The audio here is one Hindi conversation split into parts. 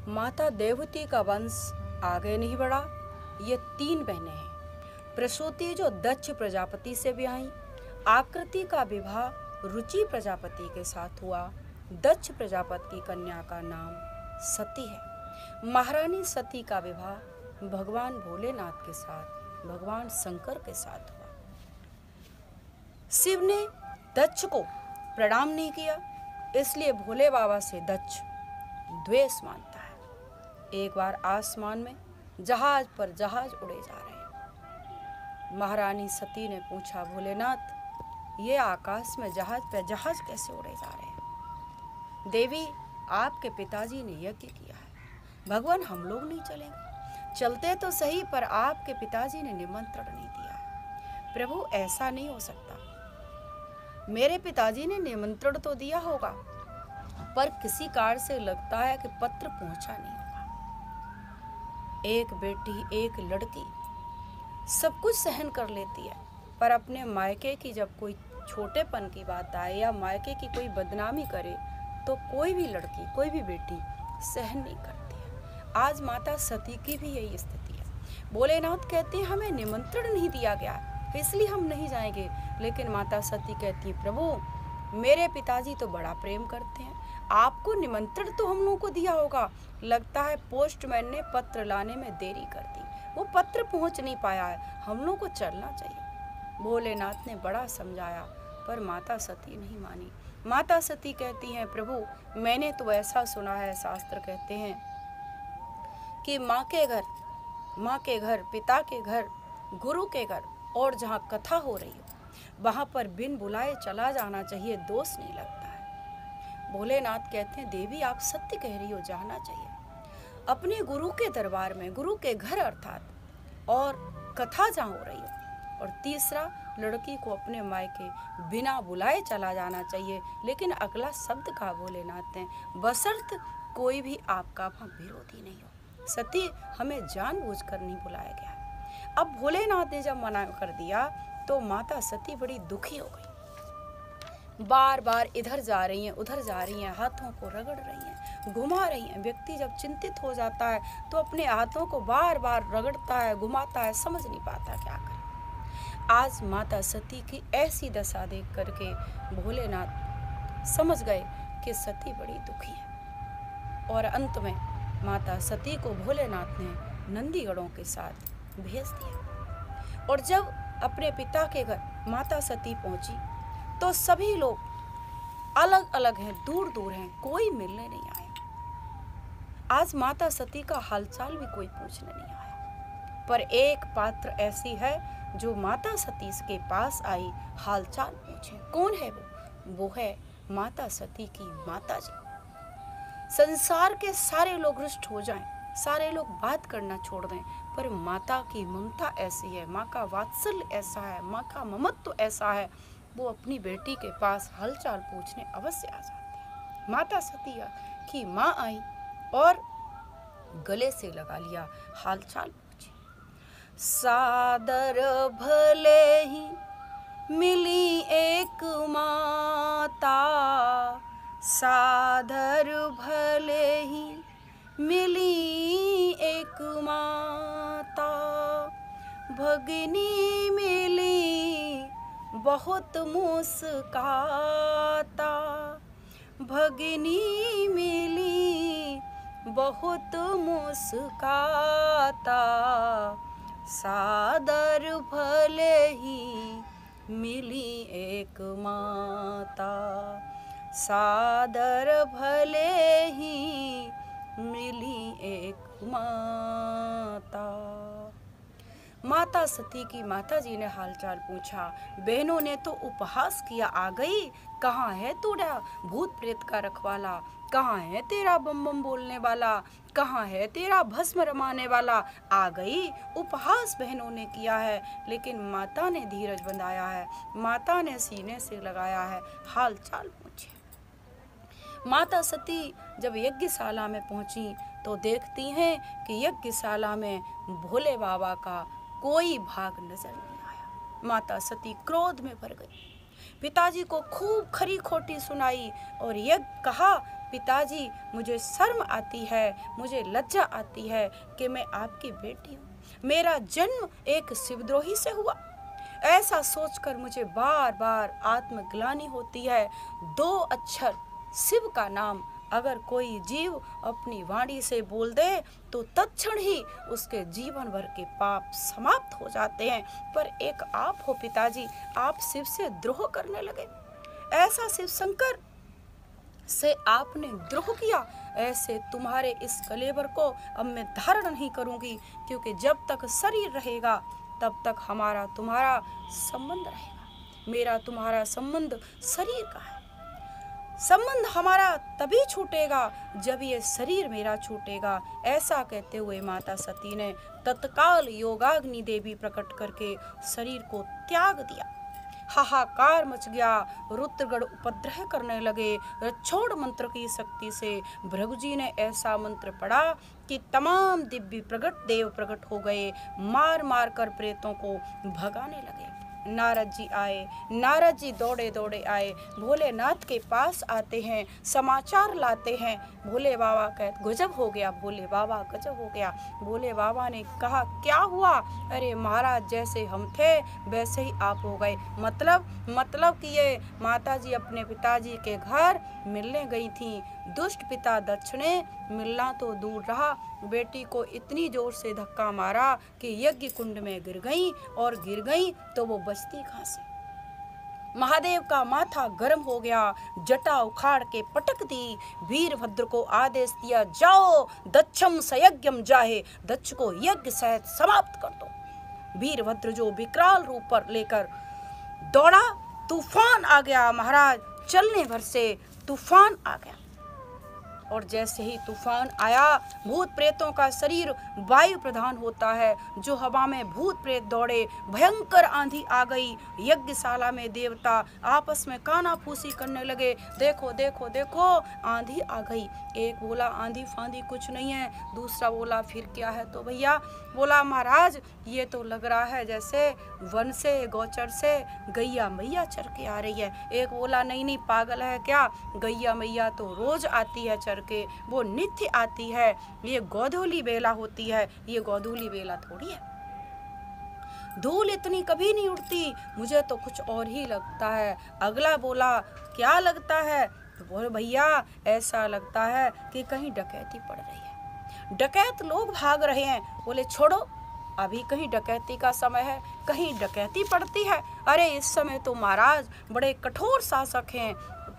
माता देवहूति का वंश आगे नहीं बढ़ा। ये 3 बहनें हैं। प्रसूति जो दक्ष प्रजापति से ब्याही, आकृति का विवाह रुचि प्रजापति के साथ हुआ। दक्ष प्रजापति कन्या का नाम सती है। महारानी सती का विवाह भगवान भोलेनाथ के साथ, भगवान शंकर के साथ हुआ। शिव ने दक्ष को प्रणाम नहीं किया, इसलिए भोले बाबा से दक्ष द्वेष मानता है। एक बार आसमान में जहाज पर जहाज उड़े जा रहे हैं। महारानी सती ने पूछा, भोलेनाथ ये आकाश में जहाज पे जहाज कैसे उड़े जा रहे हैं? देवी आपके पिताजी ने यज्ञ किया है, भगवान हम लोग नहीं चलेंगे। चलते तो सही, पर आपके पिताजी ने निमंत्रण नहीं दिया है। प्रभु ऐसा नहीं हो सकता, मेरे पिताजी ने निमंत्रण तो दिया होगा, पर किसी कारण से लगता है कि पत्र पहुंचा नहीं होगा। एक बेटी, एक लड़की सब कुछ सहन कर लेती है, पर अपने मायके की जब कोई छोटेपन की बात आए या मायके की कोई बदनामी करे तो कोई भी लड़की, कोई भी बेटी सहन नहीं करती है। आज माता सती की भी यही स्थिति है। भोलेनाथ कहते हैं हमें निमंत्रण नहीं दिया गया, इसलिए हम नहीं जाएंगे। लेकिन माता सती कहती है, प्रभु मेरे पिताजी तो बड़ा प्रेम करते हैं, आपको निमंत्रण तो हम लोगों को दिया होगा। लगता है पोस्टमैन ने पत्र लाने में देरी कर दी, वो पत्र पहुंच नहीं पाया है, हम लोगों को चलना चाहिए। भोलेनाथ ने बड़ा समझाया, पर माता सती नहीं मानी। माता सती कहती हैं, प्रभु मैंने तो ऐसा सुना है, शास्त्र कहते हैं कि माँ के घर, पिता के घर, गुरु के घर और जहाँ कथा हो रही हो वहाँ पर बिन बुलाए चला जाना चाहिए, दोष नहीं लगता है। भोलेनाथ कहते हैं, देवी आप सत्य कह रही हो, जाना चाहिए अपने गुरु के दरबार में, गुरु के घर अर्थात, और कथा जहाँ हो रही हो। और तीसरा, लड़की को अपने मायके बिना बुलाए चला जाना चाहिए। लेकिन अगला शब्द कहा भोलेनाथ ने, बशर्त कोई भी आपका वहाँ विरोधी नहीं हो। सती हमें जानबूझकर नहीं बुलाया गया। अब भोलेनाथ ने जब मना कर दिया तो माता सती बड़ी दुखी हो गई। बार बार इधर जा रही हैं, उधर जा रही हैं, हाथों को रगड़ रही हैं, घुमा रही हैं। व्यक्ति जब चिंतित हो जाता है तो अपने हाथों को बार बार रगड़ता है, घुमाता है, समझ नहीं पाता क्या करे। आज माता सती की ऐसी दशा देख करके भोलेनाथ समझ गए कि सती बड़ी दुखी है। और अंत में माता सती को भोलेनाथ ने नंदीगणों के साथ भेज दिया। और जब अपने पिता के घर माता सती पहुंची तो सभी लोग अलग अलग हैं, दूर दूर हैं, कोई मिलने नहीं आया। आज माता सती का हालचाल भी कोई पूछने नहीं आया। पर एक पात्र ऐसी है जो माता सती के पास आई, हालचाल पूछे। कौन है वो है माता सती की माता जी। संसार के सारे लोग रुष्ट हो जाएं, सारे लोग बात करना छोड़ दें, पर माता की ममता ऐसी है, माँ का वात्सल्य ऐसा है, माँ का ममत्व ऐसा है, वो अपनी बेटी के पास हालचाल पूछने अवश्य आ जाती है। माता सती की माँ आई और गले से लगा लिया, हालचाल पूछी। सादर भले ही मिली एक माता, सादर भले ही मिली एक माता, भगिनी मिली बहुत मुस्काता, भगिनी मिली बहुत मुस्काता, सादर भले ही मिली एक माता, सादर भले ही मिली एक माता। माता सती की माता जी ने हालचाल पूछा। बहनों ने तो उपहास किया, आ गई, कहाँ है तूड़ा भूत प्रेत का रखवाला, कहाँ है तेरा बम बम बोलने वाला, कहाँ है तेरा भस्म रमाने वाला। आ गई, उपहास बहनों ने किया है, लेकिन माता ने धीरज बंधाया है, माता ने सीने से लगाया है, हालचाल पूछी। माता सती जब यज्ञशाला में पहुंची तो देखती हैं कि यज्ञशाला में भोले बाबा का कोई भाग नजर नहीं आया। माता सती क्रोध में भर गई, पिताजी को खूब खरी खोटी सुनाई और यह कहा पिताजी मुझे शर्म आती है, मुझे लज्जा आती है कि मैं आपकी बेटी हूँ, मेरा जन्म एक शिवद्रोही से हुआ। ऐसा सोचकर मुझे बार बार आत्मग्लानि होती है। 2 अक्षर शिव का नाम अगर कोई जीव अपनी वाणी से बोल दे तो तत्क्षण ही उसके जीवन भर के पाप समाप्त हो जाते हैं। पर एक आप हो पिताजी, आप शिव से द्रोह करने लगे। ऐसा शिव शंकर से आपने द्रोह किया, ऐसे तुम्हारे इस कलेवर को अब मैं धारण नहीं करूंगी, क्योंकि जब तक शरीर रहेगा तब तक हमारा तुम्हारा संबंध रहेगा। मेरा तुम्हारा संबंध शरीर का है। संबंध हमारा तभी छूटेगा जब ये शरीर मेरा छूटेगा। ऐसा कहते हुए माता सती ने तत्काल योगाग्नि देवी प्रकट करके शरीर को त्याग दिया। हाहाकार मच गया, रुद्रगण उपद्रव करने लगे। रक्षोड़ मंत्र की शक्ति से भृगु जी ने ऐसा मंत्र पढ़ा कि तमाम दिव्य प्रगट देव प्रकट हो गए, मार मार कर प्रेतों को भगाने लगे। नारद जी आए, नारद जी दौड़े दौड़े आए, भोलेनाथ के पास आते हैं, समाचार लाते हैं। भोले बाबा कहते गजब हो गया, भोले बाबा गजब हो गया। भोले बाबा ने कहा क्या हुआ? अरे महाराज जैसे हम थे वैसे ही आप हो गए। मतलब कि ये माता जी अपने पिताजी के घर मिलने गई थी। दुष्ट पिता दक्ष ने मिलना तो दूर रहा, बेटी को इतनी जोर से धक्का मारा कि यज्ञ कुंड में गिर गई, और गिर गई तो वो बचती कहाँ से। महादेव का माथा गर्म हो गया, जटा उखाड़ के पटक दी। वीरभद्र को आदेश दिया, जाओ दक्षम सयज्ञम जाहे, दक्ष को यज्ञ सहित समाप्त कर दो। वीरभद्र जो विकराल रूप पर लेकर दौड़ा, तूफान आ गया महाराज, चलने भर से तूफान आ गया। और जैसे ही तूफान आया, भूत प्रेतों का शरीर वायु प्रधान होता है, जो हवा में भूत प्रेत दौड़े। भयंकर आंधी आ गई, यज्ञशाला में देवता आपस में कानाफूसी करने लगे, देखो देखो देखो आंधी आ गई। एक बोला आंधी फांधी कुछ नहीं है, दूसरा बोला फिर क्या है? तो भैया बोला महाराज ये तो लग रहा है जैसे वन से गोचर से गैया मैया चर के आ रही है। एक बोला नहीं नहीं पागल है क्या, गैया मैया तो रोज आती है चर के, वो नित्य आती है, ये गोधूली बेला होती है, ये गोधूली बेला थोड़ी है। धूल इतनी कभी नहीं उड़ती, मुझे तो कुछ और ही लगता है। अगला बोला क्या लगता है? तो बोले भैया ऐसा लगता है कि कहीं डकैती पड़ रही है, डकैत लोग भाग रहे हैं। बोले छोड़ो, अभी कहीं डकैती का समय है, कहीं डकैती पड़ती है? अरे इस समय तो महाराज बड़े कठोर शासक हैं,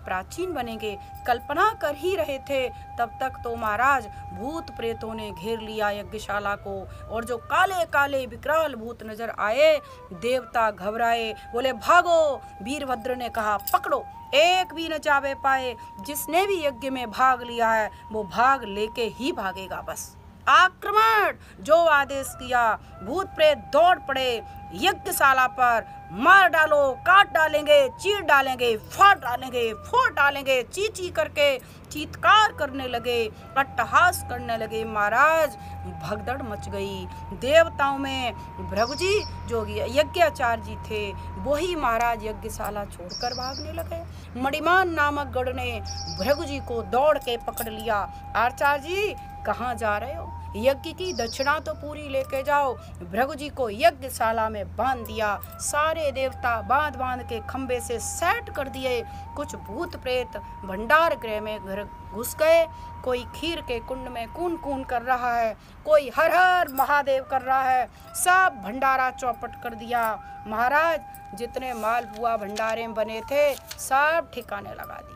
प्राचीन बनेंगे। कल्पना कर ही रहे थे तब तक तो महाराज भूत प्रेतों ने घेर लिया यज्ञशाला को, और जो काले काले विकराल भूत नजर आए, देवता घबराए, बोले भागो। वीरभद्र ने कहा पकड़ो, एक भी न जावे पाए। जिसने भी यज्ञ में भाग लिया है वो भाग लेके ही भागेगा बस। आक्रमण! जो आदेश किया, भूत प्रेत दौड़ पड़े यज्ञशाला पर। मार डालो, काट डालेंगे, चीर डालेंगे, फाड़ डालेंगे, फोड़ डालेंगे, ची ची करके चीत्कार करने लगे, अट्टहास करने लगे। महाराज भगदड़ मच गई। देवताओं में भृगु जी जो यज्ञाचार्य जी थे वही महाराज यज्ञशाला छोड़कर भागने लगे। मणिमान नामक गढ़ ने भृगु जी को दौड़ के पकड़ लिया। आचार्य जी कहाँ जा रहे हो? यज्ञ की दक्षिणा तो पूरी लेके जाओ। भृगु जी को यज्ञशाला में बांध दिया। सारे देवता बांध बांध के खंबे से सेट कर दिए। कुछ भूत प्रेत भंडार गृह में घर घुस गए। कोई खीर के कुंड में कून कून कर रहा है, कोई हर हर महादेव कर रहा है। सब भंडारा चौपट कर दिया। महाराज जितने मालपुआ भंडारे में बने थे सब ठिकाने लगा दिए।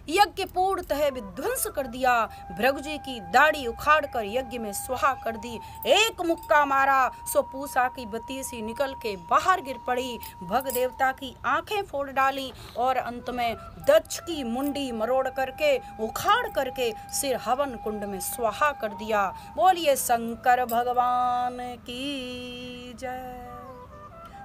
यज्ञ पूर्णतः विध्वंस कर दिया। भृगु जी की दाढ़ी उखाड़ कर यज्ञ में स्वाहा कर दी। एक मुक्का मारा सो पूसा की बत्ती सी निकल के बाहर गिर पड़ी। भग देवता की आंखें फोड़ डाली और अंत में दक्ष की मुंडी मरोड़ करके उखाड़ करके सिर हवन कुंड में स्वाहा कर दिया। बोलिए शंकर भगवान की जय।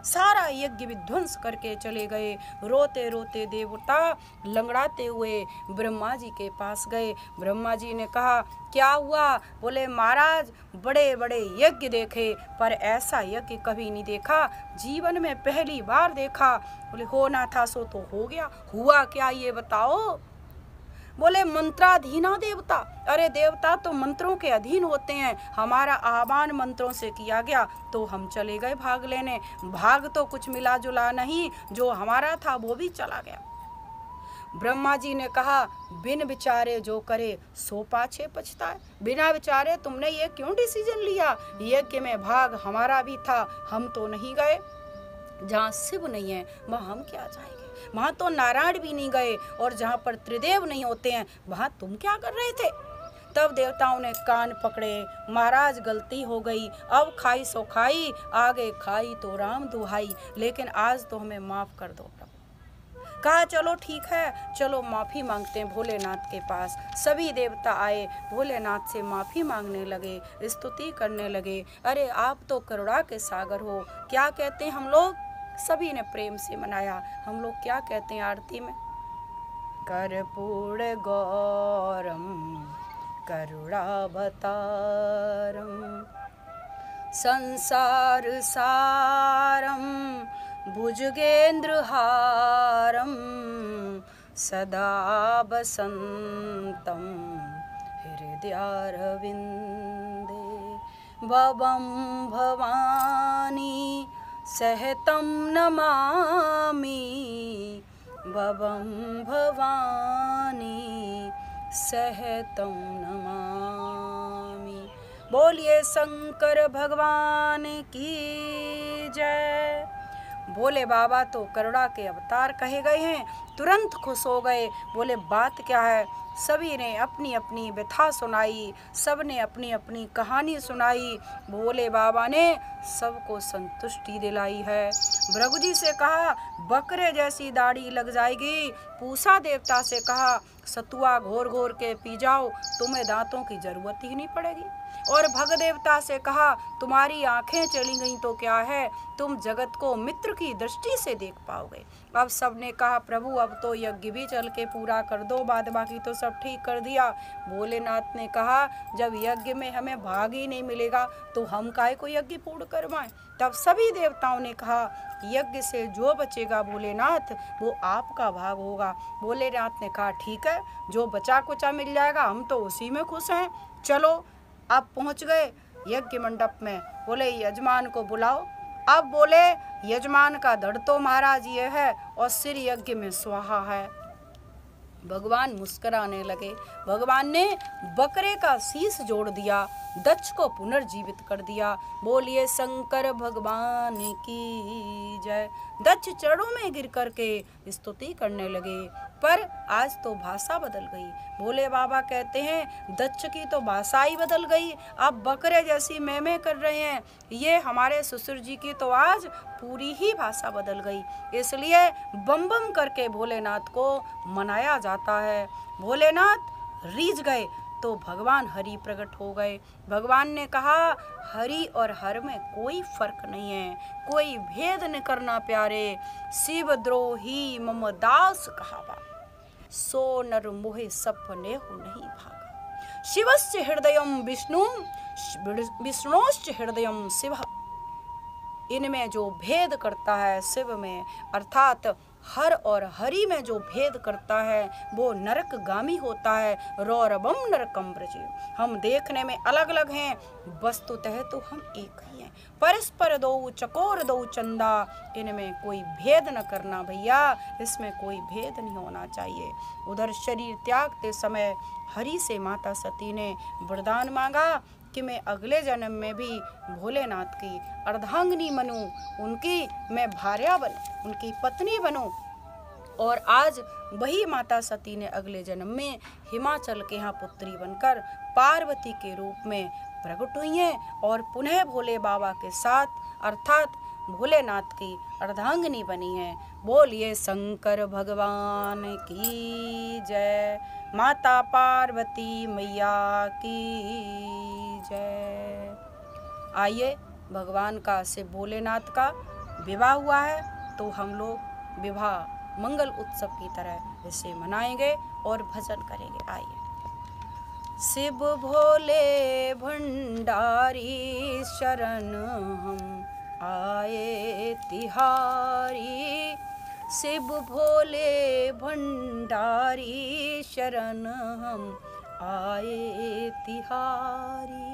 सारा यज्ञ विध्वंस करके चले गए। रोते रोते देवता लंगड़ाते हुए ब्रह्मा जी के पास गए। ब्रह्मा जी ने कहा क्या हुआ? बोले महाराज बड़े बड़े यज्ञ देखे पर ऐसा यज्ञ कभी नहीं देखा, जीवन में पहली बार देखा। बोले होना था सो तो हो गया, हुआ क्या ये बताओ? बोले मंत्राधीना देवता, अरे देवता तो मंत्रों के अधीन होते हैं, हमारा आह्वान मंत्रों से किया गया तो हम चले गए भाग लेने, भाग तो कुछ मिला जुला नहीं, जो हमारा था वो भी चला गया। ब्रह्मा जी ने कहा बिन विचारे जो करे सो पाछे पछताए, बिना विचारे तुमने ये क्यों डिसीजन लिया, यज्ञ में भाग हमारा भी था, हम तो नहीं गए। जहाँ शिव नहीं है वहाँ हम क्या जाएंगे, वहाँ तो नारायण भी नहीं गए, और जहाँ पर त्रिदेव नहीं होते हैं वहाँ तुम क्या कर रहे थे। तब देवताओं ने कान पकड़े, महाराज गलती हो गई, अब खाई सो खाई, आगे खाई तो राम दुहाई, लेकिन आज तो हमें माफ़ कर दो प्रभु। कहा चलो ठीक है, चलो माफ़ी मांगते हैं भोलेनाथ के पास। सभी देवता आए, भोलेनाथ से माफ़ी मांगने लगे, स्तुति करने लगे, अरे आप तो करुणा के सागर हो। क्या कहते हैं हम लोग, सभी ने प्रेम से मनाया। हम लोग क्या कहते हैं आरती में, कर्पूर गौरम करुणावतारम संसार सारम भुजगेन्द्रहारम सदा वसन्तं हृदयारविन्दे भवं भवानी सहतं नमामि, भवं भवानी सहतं नमामि। बोलिए शंकर भगवान की जय। भोले बाबा तो करुणा के अवतार कहे गए हैं, तुरंत खुश हो गए। बोले बात क्या है, सभी ने अपनी अपनी व्यथा सुनाई, सब ने अपनी अपनी कहानी सुनाई। भोले बाबा ने सबको संतुष्टि दिलाई है। भृगु जी से कहा बकरे जैसी दाढ़ी लग जाएगी, पूषा देवता से कहा सतुआ घोर घोर के पी जाओ, तुम्हें दांतों की जरूरत ही नहीं पड़ेगी, और भग देवता से कहा तुम्हारी आंखें चली गई तो क्या है, तुम जगत को मित्र की दृष्टि से देख पाओगे। अब सबने कहा प्रभु अब तो यज्ञ भी चल के पूरा कर दो, बाद बाकी तो सब ठीक कर दिया। भोलेनाथ ने कहा जब यज्ञ में हमें भाग ही नहीं मिलेगा तो हम काहे को यज्ञ पूर्ण करवाएं। तब सभी देवताओं ने कहा यज्ञ से जो बचेगा भोलेनाथ वो आपका भाग होगा। भोलेनाथ ने कहा ठीक है, जो बचा कुचा मिल जाएगा हम तो उसी में खुश हैं। चलो अब पहुंच गए यज्ञ मंडप में। बोले यजमान को बुलाओ। अब बोले यजमान का धड़ तो महाराज ये है और सिर यज्ञ में स्वाहा है। भगवान मुस्कुराने लगे। भगवान ने बकरे का शीश जोड़ दिया, दक्ष को पुनर्जीवित कर दिया। बोलिए शंकर भगवान की जय। दक्ष चरणों में गिर करके स्तुति करने लगे, पर आज तो भाषा बदल गई। भोले बाबा कहते हैं दक्ष की तो भाषा ही बदल गई, अब बकरे जैसी मैं कर रहे हैं। ये हमारे ससुर जी की तो आज पूरी ही भाषा बदल गई, इसलिए बम बम करके भोलेनाथ को मनाया जाता है। भोलेनाथ रीझ गए तो भगवान हरि प्रकट हो गए। भगवान ने कहा हरि और हर में कोई फर्क नहीं है, कोई भेद न करना प्यारे। शिव द्रोही मम दास कहावा, सो नर मोहे सपने हो नहीं भागा। शिवस्य हृदयम विष्णु विष्णोश्च हृदयम शिव। इनमें जो भेद करता है शिव में, अर्थात हर और हरि में जो भेद करता है वो नरकगामी होता है। रौरवम नरकम ब्रजे। हम देखने में अलग अलग हैं, वस्तुतः तो हम एक ही हैं। परस्पर दो चकोर दो चंदा, इनमें कोई भेद न करना भैया, इसमें कोई भेद नहीं होना चाहिए। उधर शरीर त्यागते समय हरि से माता सती ने वरदान मांगा कि मैं अगले जन्म में भी भोलेनाथ की अर्धांगिनी बनूं, उनकी मैं भार्या बनूं, उनकी पत्नी बनूं। और आज वही माता सती ने अगले जन्म में हिमाचल के यहाँ पुत्री बनकर पार्वती के रूप में प्रकट हुई हैं और पुनः भोले बाबा के साथ अर्थात भोलेनाथ की अर्धांगिनी बनी है। बोलिए शंकर भगवान की जय। माता पार्वती मैया की जय। आइए भगवान का से भोलेनाथ का विवाह हुआ है तो हम लोग विवाह मंगल उत्सव की तरह इसे मनाएंगे और भजन करेंगे। आइए। शिव भोले भंडारी शरण हम आए तिहारी, शिव भोले भंडारी शरण हम आए तिहारी।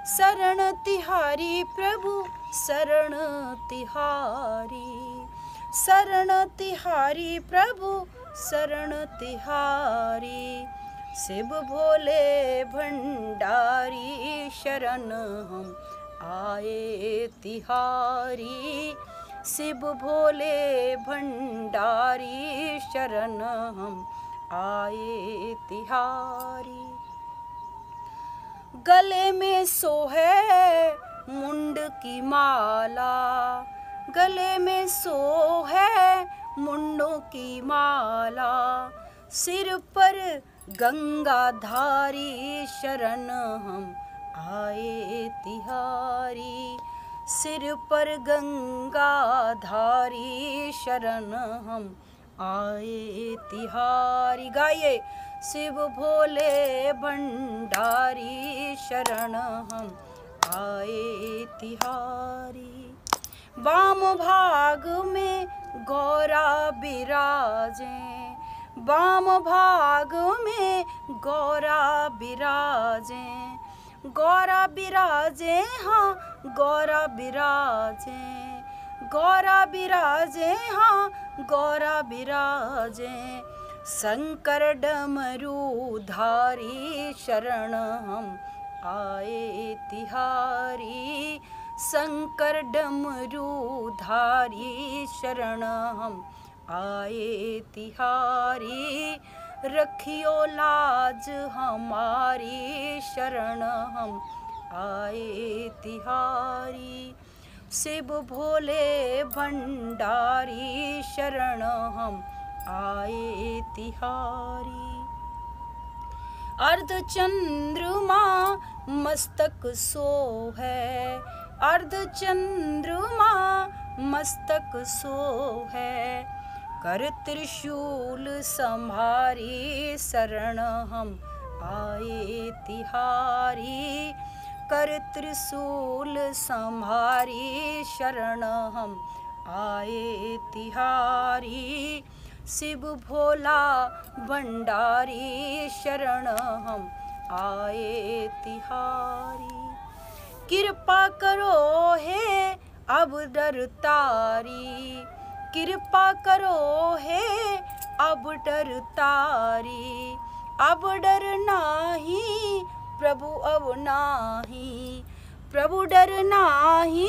शरण तिहारी प्रभु शरण तिहारी, शरण तिहारी प्रभु शरण तिहारी। शिव भोले भंडारी शरण हम आए तिहारी। शिव भोले भंडारी शरण हम आए तिहारी। गले में सोहे मुंड की माला, गले में सोहे मुंडों की माला। सिर पर गंगाधारी शरण हम आए तिहारी। सिर पर गंगाधारी शरण हम आए तिहारी। गाइए, शिव भोले भंडारी शरण हम आए तिहारी। वाम भाग में गौरा बिराजे, वाम भाग में गौरा बिराजे। गौरा बिराजे, हाँ गौरा बिराजे, गौरा बिराजे, हाँ गौरा बिराजे। शंकर डमरूधारी शरण हम आए तिहारी। शंकर डमरूधारी शरण हम आए तिहारी। रखियो लाज हमारी शरण हम आए तिहारी। शिव भोले भंडारी शरण हम आए तिहारी। अर्ध चंद्रमा मस्तक सोहै, अर्ध चंद्रमा मस्तक सोहै। कर त्रिशूल संहारी शरण हम आए तिहारी। कर त्रिशूल संहारी शरण हम आए तिहारी। शिव भोला भंडारी शरण हम आए तिहारी। कृपा करो हे अब डर तारी, कृपा करो हे अब डर तारी। अब डर नाही प्रभु अब नाही, प्रभु डर नाही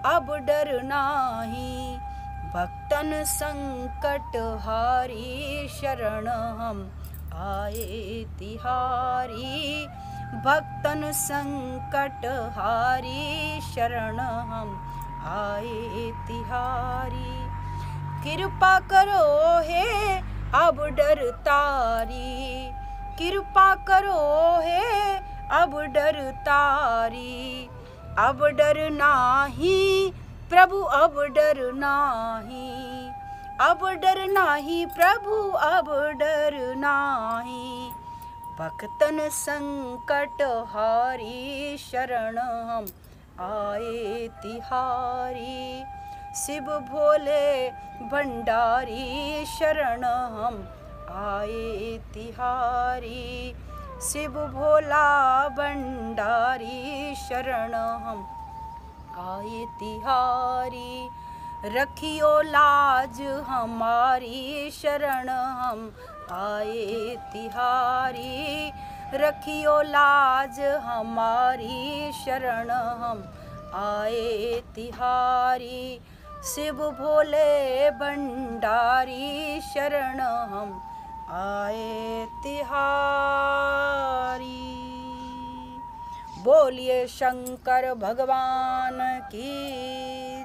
अब डर नाही। भक्तन संकट हारी शरण हम आए तिहारी। भक्तन संकट हारी शरण हम आए तिहारी। कृपा करो हे अब डर तारी, कृपा करो हे अब डर तारी। अब डर नाही प्रभु अब डर नाही, अब डर नाही प्रभु अब डर नाही। भक्तन संकट हारी शरण हम आए तिहारी। शिव भोले भंडारी शरण हम आए तिहारी। शिव भोला भंडारी शरण हम आए तिहारी। रखियो लाज हमारी शरण हम आए तिहारी। रखियो लाज हमारी शरण हम आए तिहारी। शिव भोले भंडारी शरण हम आए तिहारी। बोलिए शंकर भगवान की